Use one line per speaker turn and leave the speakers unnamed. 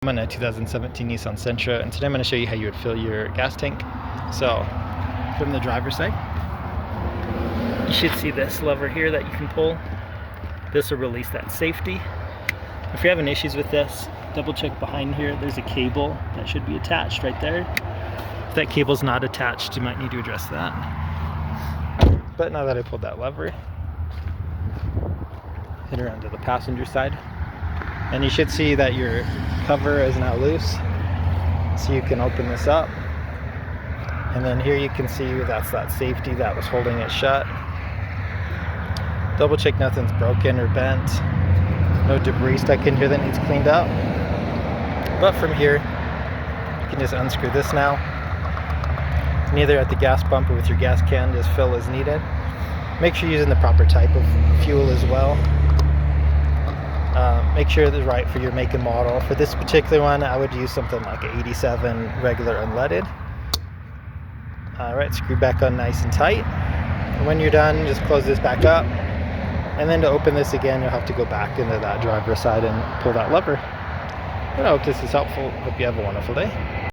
I'm in a 2017 Nissan Sentra, and today I'm going to show you how you would fill your gas tank. So, from the driver's side, you should see this lever here that you can pull. This will release that safety. If you're having issues with this, double check behind here. There's a cable that should be attached right there. If that cable's not attached, you might need to address that. But now that I pulled that lever, hit around to the passenger side, and you should see that your cover is now loose, so you can open this up, and then here you can see that's that safety that was holding it shut. Double check nothing's broken or bent, no debris stuck in here that needs cleaned up. But from here you can just unscrew this now, and either at the gas pump or with your gas can just fill as needed. Make sure you're using the proper type of fuel as well. Make sure it's right for your make and model. For this particular one, I would use something like an 87 regular unleaded. Alright, screw back on nice and tight. And when you're done, just close this back up. And then to open this again, you'll have to go back into that driver's side and pull that lever. But I hope this is helpful. Hope you have a wonderful day.